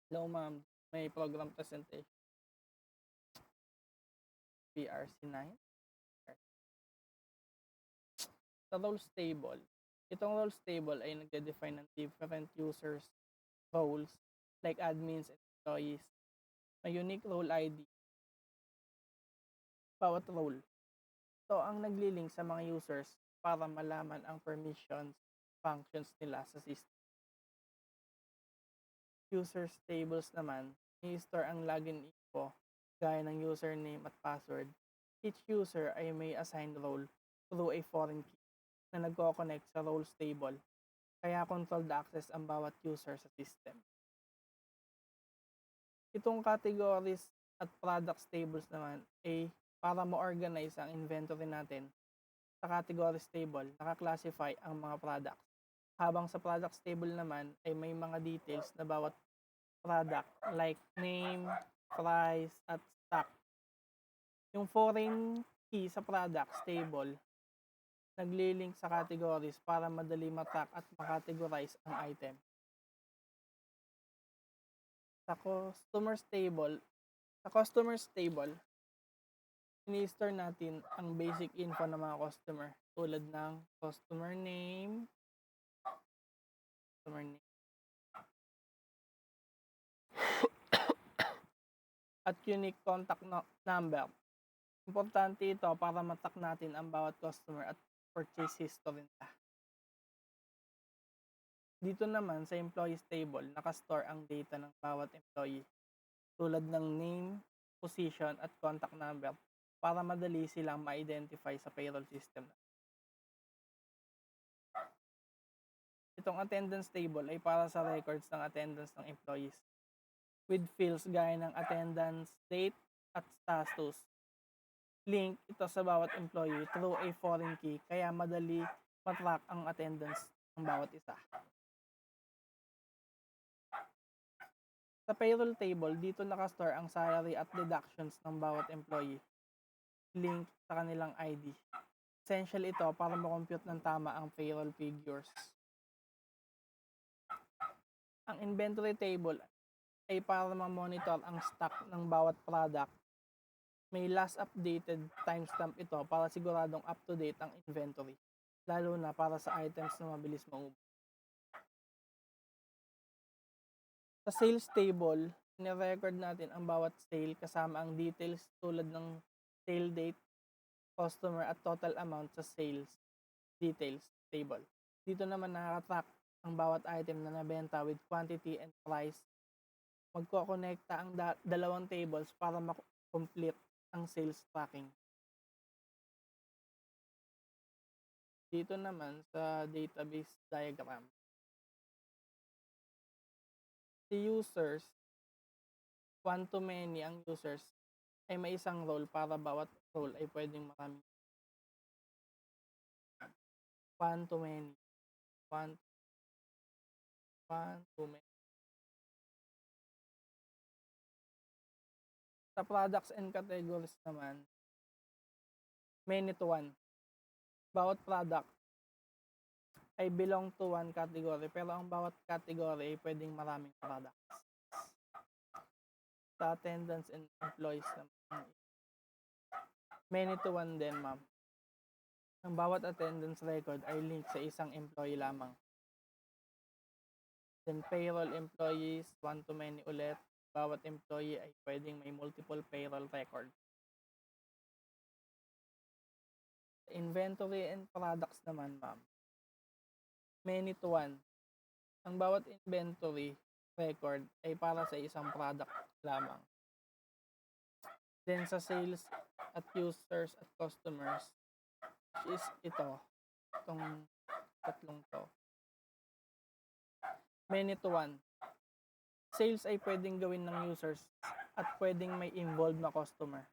Hello ma'am, may program presentation, PRC9. Sa roles table, itong roles table ay nagde-define ng different users roles like admins and employees. May unique role ID bawat role. Ito ang naglilink sa mga users para malaman ang permissions, functions nila sa system. Users tables naman, i-store ang login info gaya ng username at password. Each user ay may assigned role through a foreign key na nagko-connect sa roles table, kaya controlled access ang bawat user sa system. Itong categories at products tables naman ay para ma-organize ang inventory natin. Sa categories table, naka-classify ang mga products. Habang sa products table naman ay may mga details na bawat product like name, price, at stock. Yung foreign key sa products table naglilink sa categories para madali ma-track at ma-categorize ang item. Sa customers table, ini-store natin ang basic info ng mga customer tulad ng customer name, at unique contact number. Importante ito para matrack natin ang bawat customer at purchase history nila. Dito naman sa employees table, nakastore ang data ng bawat employee tulad ng name, position, at contact number para madali silang ma-identify sa payroll system. Itong attendance table ay para sa records ng attendance ng employees with fields gaya ng attendance, date, at status. Link ito sa bawat employee through a foreign key kaya madali matrack ang attendance ng bawat isa. Sa payroll table, dito nakastore ang salary at deductions ng bawat employee. Link sa kanilang ID. Essential ito para makompute ng tama ang payroll figures. Ang inventory table ay para ma-monitor ang stock ng bawat product. May last updated timestamp ito para siguradong up-to-date ang inventory, lalo na para sa items na mabilis maubos. Sa sales table, ni-record natin ang bawat sale kasama ang details tulad ng sale date, customer at total amount sa sales details table. Dito naman nakaka-track ang bawat item na nabenta with quantity and price. Magko-connecta ang dalawang tables para ma-complete ang sales tracking. Dito naman sa database diagram, si users, one to many ang users ay may isang role para bawat role ay pwedeng maraming one to many. One to many. Sa products and categories naman, many to one. Bawat product ay belong to one category pero ang bawat category ay pwedeng maraming products. Sa attendance and employees naman, many to one din ma'am. Ang bawat attendance record ay link sa isang employee lamang. Then payroll employees, one to many ulit. Bawat employee ay pwedeng may multiple payroll record. Inventory and products naman ma'am, many to one. Ang bawat inventory record ay para sa isang product lamang. Then sa sales at users at customers, which is itong tatlong to. Many to one. Sales ay pwedeng gawin ng users at pwedeng may involved na customer.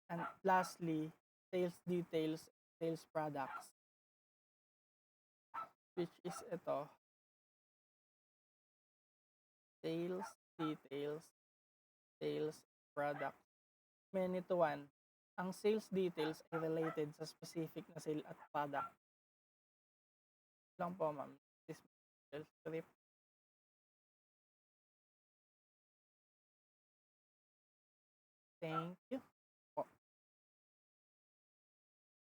And lastly, sales details, sales products, which is sales details, sales products, many to one. Ang sales details ay related sa specific na sale at product. Lang po ma'am, this sales script. Thank you.